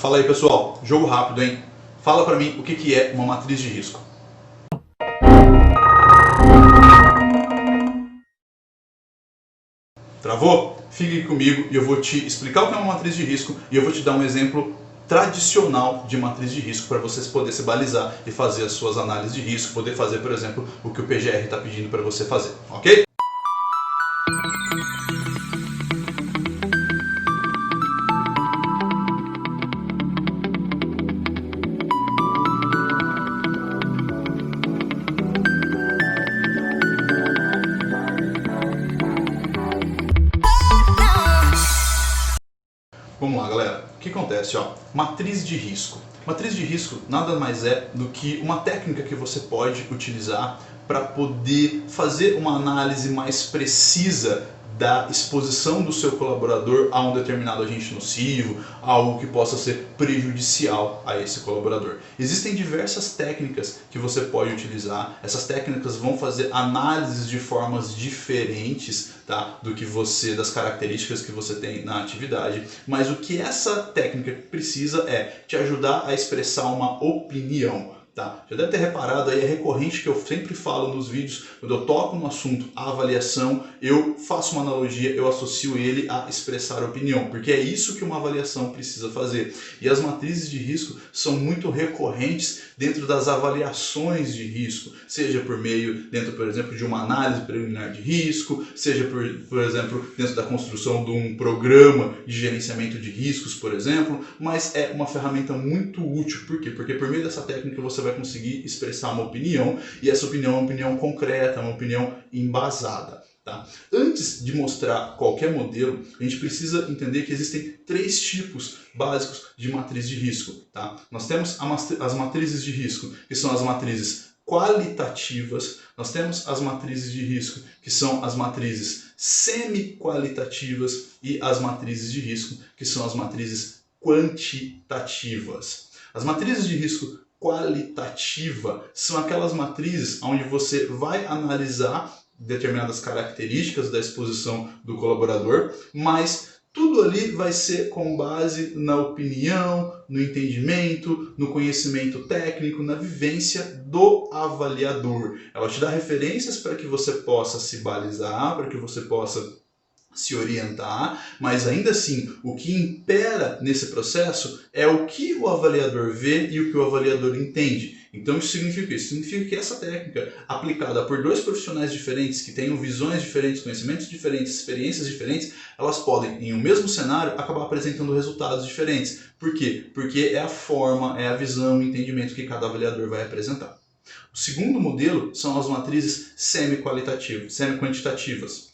Fala aí pessoal, jogo rápido, hein? Fala pra mim o que é uma matriz de risco. Travou? Fique comigo e eu vou te explicar o que é uma matriz de risco e eu vou te dar um exemplo tradicional de matriz de risco para você poder se balizar e fazer as suas análises de risco, poder fazer, por exemplo, o que o PGR está pedindo para você fazer, ok? Vamos lá, galera. O que acontece? Matriz de risco. Matriz de risco nada mais é do que uma técnica que você pode utilizar para poder fazer uma análise mais precisa da exposição do seu colaborador a um determinado agente nocivo, a algo que possa ser prejudicial a esse colaborador. Existem diversas técnicas que você pode utilizar. Essas técnicas vão fazer análises de formas diferentes, tá, das características que você tem na atividade, mas o que essa técnica precisa é te ajudar a expressar uma opinião. Tá? Já deve ter reparado, aí é recorrente que eu sempre falo nos vídeos, quando eu toco no assunto a avaliação, eu faço uma analogia, eu associo ele a expressar opinião, porque é isso que uma avaliação precisa fazer. E as matrizes de risco são muito recorrentes dentro das avaliações de risco, seja por meio, por exemplo, de uma análise preliminar de risco, seja por exemplo, dentro da construção de um programa de gerenciamento de riscos, por exemplo, mas é uma ferramenta muito útil. Por quê? Porque por meio dessa técnica você vai conseguir expressar uma opinião, e essa opinião é uma opinião concreta, uma opinião embasada. Tá? Antes de mostrar qualquer modelo, a gente precisa entender que existem três tipos básicos de matriz de risco. Tá? Nós temos as matrizes de risco, que são as matrizes qualitativas, nós temos as matrizes de risco, que são as matrizes semi-qualitativas, e as matrizes de risco, que são as matrizes quantitativas. As matrizes de risco qualitativa são aquelas matrizes onde você vai analisar determinadas características da exposição do colaborador, mas tudo ali vai ser com base na opinião, no entendimento, no conhecimento técnico, na vivência do avaliador. Ela te dá referências para que você possa se balizar, para que você possa se orientar, mas ainda assim o que impera nesse processo é o que o avaliador vê e o que o avaliador entende. Então isso significa o quê? Isso significa que essa técnica, aplicada por dois profissionais diferentes, que tenham visões diferentes, conhecimentos diferentes, experiências diferentes, elas podem, em um mesmo cenário, acabar apresentando resultados diferentes. Por quê? Porque é a forma, é a visão, o entendimento que cada avaliador vai apresentar. O segundo modelo são as matrizes semi-quantitativas.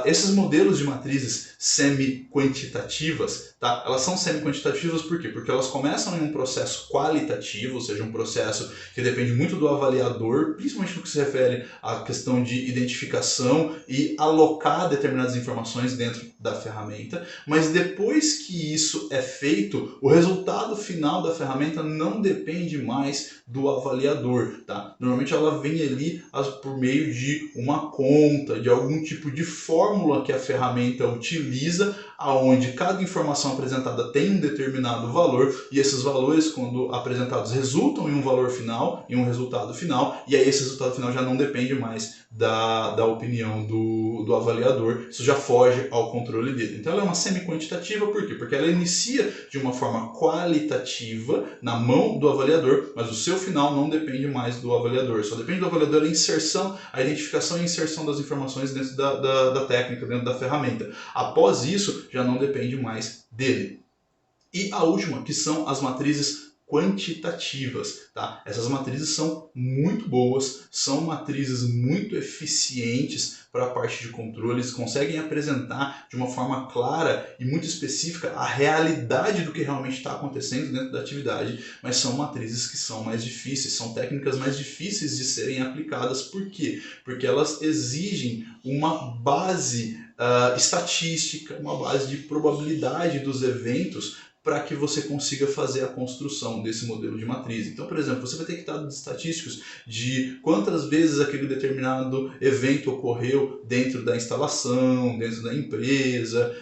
Esses modelos de matrizes semi-quantitativas, tá? Elas são semi-quantitativas por quê? Porque elas começam em um processo qualitativo, ou seja, um processo que depende muito do avaliador, principalmente no que se refere à questão de identificação e alocar determinadas informações dentro da ferramenta, mas depois que isso é feito, o resultado final da ferramenta não depende mais do avaliador, tá? Normalmente ela vem ali por meio de uma conta, de algum tipo de fórmula que a ferramenta utiliza, aonde cada informação apresentada tem um determinado valor, e esses valores, quando apresentados, resultam em um valor final, em um resultado final, e aí esse resultado final já não depende mais da opinião do avaliador, isso já foge ao controle dele. Então ela é uma semi-quantitativa, por quê? Porque ela inicia de uma forma qualitativa na mão do avaliador, mas o seu final não depende mais do avaliador, só depende do avaliador a inserção, a identificação e inserção das informações dentro da técnica, dentro da ferramenta. Após isso, já não depende mais dele. E a última, que são as matrizes quantitativas, tá? Essas matrizes são muito boas, são matrizes muito eficientes para a parte de controles, conseguem apresentar de uma forma clara e muito específica a realidade do que realmente está acontecendo dentro da atividade, mas são matrizes que são mais difíceis, são técnicas mais difíceis de serem aplicadas. Por quê? Porque elas exigem uma base estatística, uma base de probabilidade dos eventos para que você consiga fazer a construção desse modelo de matriz. Então, por exemplo, você vai ter que dar dados estatísticos de quantas vezes aquele determinado evento ocorreu dentro da instalação, dentro da empresa,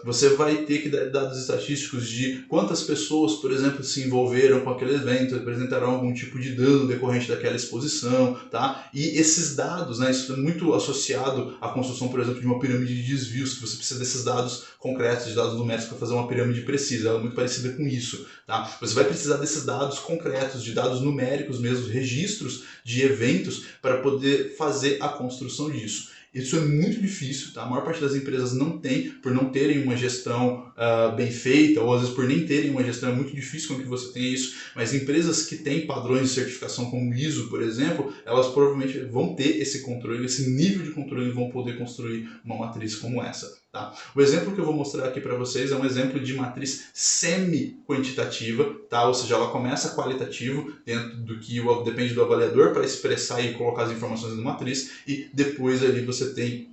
você vai ter que dar dados estatísticos de quantas pessoas, por exemplo, se envolveram com aquele evento, apresentaram algum tipo de dano decorrente daquela exposição, tá? E esses dados, né, isso é muito associado à construção, por exemplo, de uma pirâmide de desvios, que você precisa desses dados concretos, de dados numéricos para fazer uma pirâmide precisa, ela é muito parecida com isso, tá? Você vai precisar desses dados concretos, de dados numéricos mesmo, registros de eventos, para poder fazer a construção disso. Isso é muito difícil, tá? A maior parte das empresas não tem, por não terem uma gestão bem feita, ou às vezes por nem terem uma gestão, é muito difícil com que você tenha isso, mas empresas que têm padrões de certificação como o ISO, por exemplo, elas provavelmente vão ter esse controle, esse nível de controle, e vão poder construir uma matriz como essa. Tá? O exemplo que eu vou mostrar aqui para vocês é um exemplo de matriz semi-quantitativa, tá? Ou seja, ela começa qualitativo, dentro do que depende do avaliador para expressar e colocar as informações na matriz, e depois ali você tem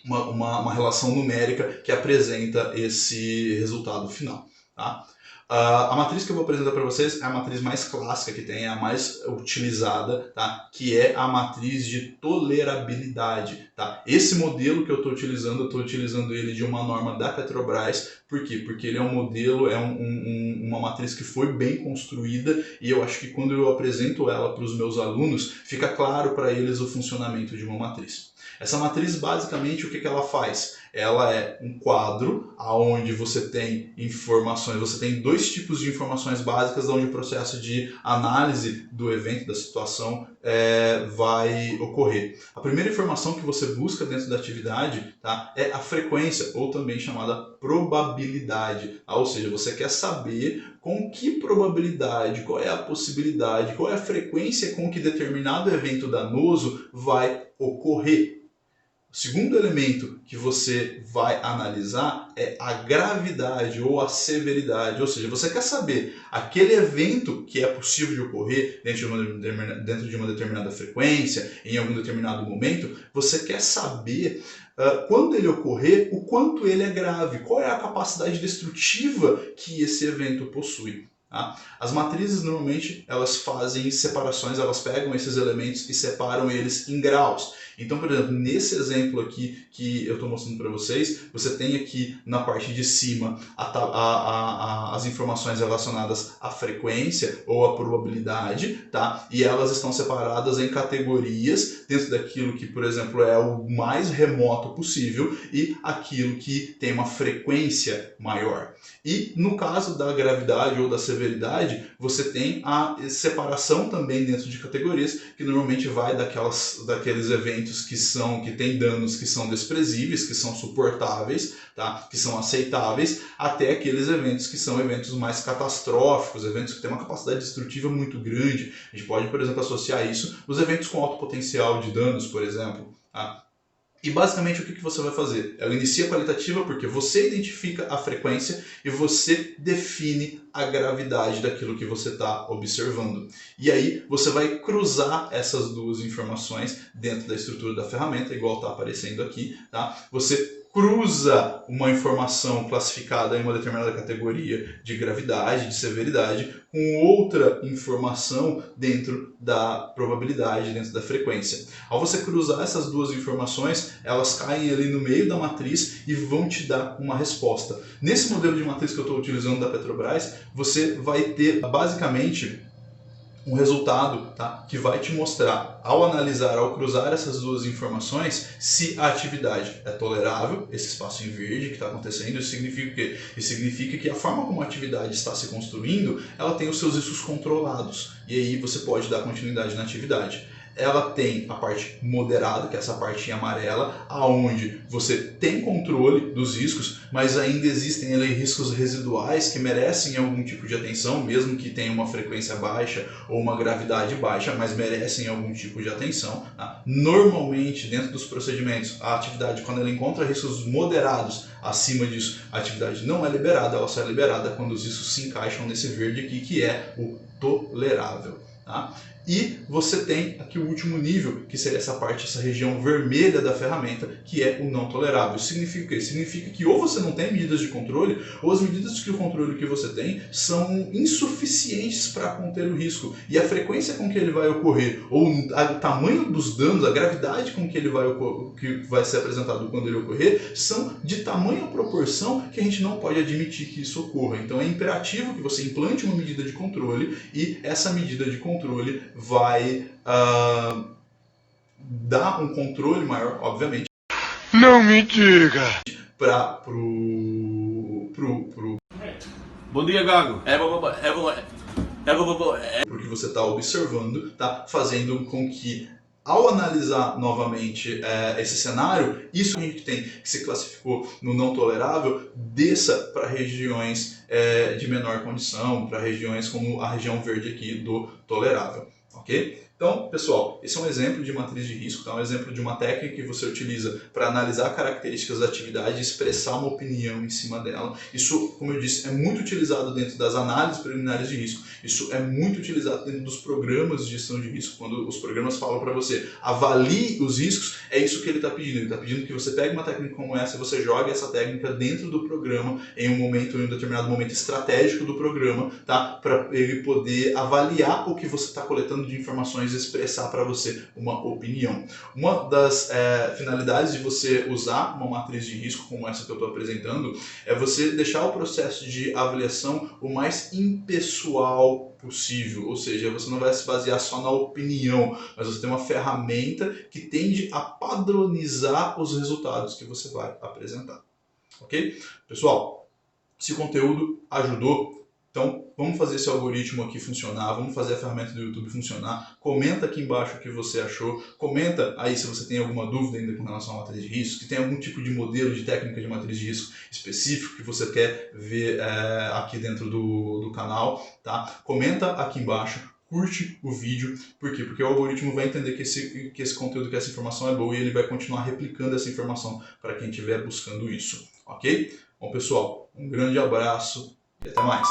uma relação numérica que apresenta esse resultado final. Tá? A matriz que eu vou apresentar para vocês é a matriz mais clássica que tem, é a mais utilizada, tá? Que é a matriz de tolerabilidade. Tá? Esse modelo que eu estou utilizando ele de uma norma da Petrobras. Por quê? Porque ele é um modelo, uma matriz que foi bem construída, e eu acho que quando eu apresento ela para os meus alunos, fica claro para eles o funcionamento de uma matriz. Essa matriz, basicamente, o que ela faz? Ela é um quadro onde você tem informações, você tem dois tipos de informações básicas onde o processo de análise do evento, da situação, vai ocorrer. A primeira informação que você busca dentro da atividade, tá, é a frequência, ou também chamada probabilidade. Ou seja, você quer saber com que probabilidade, qual é a possibilidade, qual é a frequência com que determinado evento danoso vai ocorrer. O segundo elemento que você vai analisar é a gravidade ou a severidade, ou seja, você quer saber aquele evento que é possível de ocorrer dentro de uma determinada frequência, em algum determinado momento, você quer saber quando ele ocorrer, o quanto ele é grave, qual é a capacidade destrutiva que esse evento possui. Tá? As matrizes normalmente elas fazem separações, elas pegam esses elementos e separam eles em graus. Então, por exemplo, nesse exemplo aqui que eu estou mostrando para vocês, você tem aqui na parte de cima as informações relacionadas à frequência ou à probabilidade, tá? E elas estão separadas em categorias dentro daquilo que, por exemplo, é o mais remoto possível e aquilo que tem uma frequência maior. E no caso da gravidade ou da severidade, você tem a separação também dentro de categorias, que normalmente vai daqueles eventos que têm danos que são desprezíveis, que são suportáveis, tá? Que são aceitáveis, até aqueles eventos que são eventos mais catastróficos, eventos que têm uma capacidade destrutiva muito grande. A gente pode, por exemplo, associar isso aos eventos com alto potencial de danos, por exemplo. Tá? E basicamente o que você vai fazer? Ela inicia qualitativa porque você identifica a frequência e você define a gravidade daquilo que você está observando. E aí você vai cruzar essas duas informações dentro da estrutura da ferramenta, igual está aparecendo aqui. Tá? Você cruza uma informação classificada em uma determinada categoria de gravidade, de severidade, com outra informação dentro da probabilidade, dentro da frequência. Ao você cruzar essas duas informações, elas caem ali no meio da matriz e vão te dar uma resposta. Nesse modelo de matriz que eu estou utilizando da Petrobras, você vai ter basicamente um resultado, tá, que vai te mostrar, ao analisar, ao cruzar essas duas informações, se a atividade é tolerável, esse espaço em verde que está acontecendo. Isso significa o quê? Isso significa que a forma como a atividade está se construindo, ela tem os seus riscos controlados, e aí você pode dar continuidade na atividade. Ela tem a parte moderada, que é essa parte em amarela, aonde você tem controle dos riscos, mas ainda existem ali riscos residuais que merecem algum tipo de atenção, mesmo que tenha uma frequência baixa ou uma gravidade baixa, mas merecem algum tipo de atenção. Tá? Normalmente, dentro dos procedimentos, a atividade, quando ela encontra riscos moderados acima disso, a atividade não é liberada, ela só é liberada quando os riscos se encaixam nesse verde aqui, que é o tolerável. Tá? E você tem aqui o último nível, que seria essa parte, essa região vermelha da ferramenta, que é o não tolerável. Isso significa o quê? Significa que ou você não tem medidas de controle, ou as medidas de controle que você tem são insuficientes para conter o risco. E a frequência com que ele vai ocorrer, ou o tamanho dos danos, a gravidade com que ele vai ser apresentado quando ele ocorrer, são de tamanha proporção que a gente não pode admitir que isso ocorra. Então é imperativo que você implante uma medida de controle, e essa medida de controle vai dar um controle maior, obviamente. Não me diga! Bom dia, Gago. Porque você está observando, está fazendo com que, ao analisar novamente esse cenário, isso que a gente tem, que se classificou no não tolerável, desça para regiões de menor condição, para regiões como a região verde aqui do tolerável. Ok? Então, pessoal, esse é um exemplo de matriz de risco, tá? Um exemplo de uma técnica que você utiliza para analisar características da atividade e expressar uma opinião em cima dela. Isso, como eu disse, é muito utilizado dentro das análises preliminares de risco. Isso é muito utilizado dentro dos programas de gestão de risco. Quando os programas falam para você, avalie os riscos, é isso que ele está pedindo. Ele está pedindo que você pegue uma técnica como essa e você jogue essa técnica dentro do programa em um determinado momento estratégico do programa, tá? Para ele poder avaliar o que você está coletando de informações e expressar para você uma opinião. Uma das finalidades de você usar uma matriz de risco como essa que eu estou apresentando é você deixar o processo de avaliação o mais impessoal possível, ou seja, você não vai se basear só na opinião, mas você tem uma ferramenta que tende a padronizar os resultados que você vai apresentar. Ok? Pessoal, se o conteúdo ajudou, então, vamos fazer esse algoritmo aqui funcionar, vamos fazer a ferramenta do YouTube funcionar. Comenta aqui embaixo o que você achou. Comenta aí se você tem alguma dúvida ainda com relação à matriz de risco, se tem algum tipo de modelo de técnica de matriz de risco específico que você quer ver aqui dentro do canal, tá? Comenta aqui embaixo. Curte o vídeo, por quê? Porque o algoritmo vai entender que esse conteúdo, que essa informação é boa, e ele vai continuar replicando essa informação para quem estiver buscando isso, ok? Bom, pessoal, um grande abraço e até mais!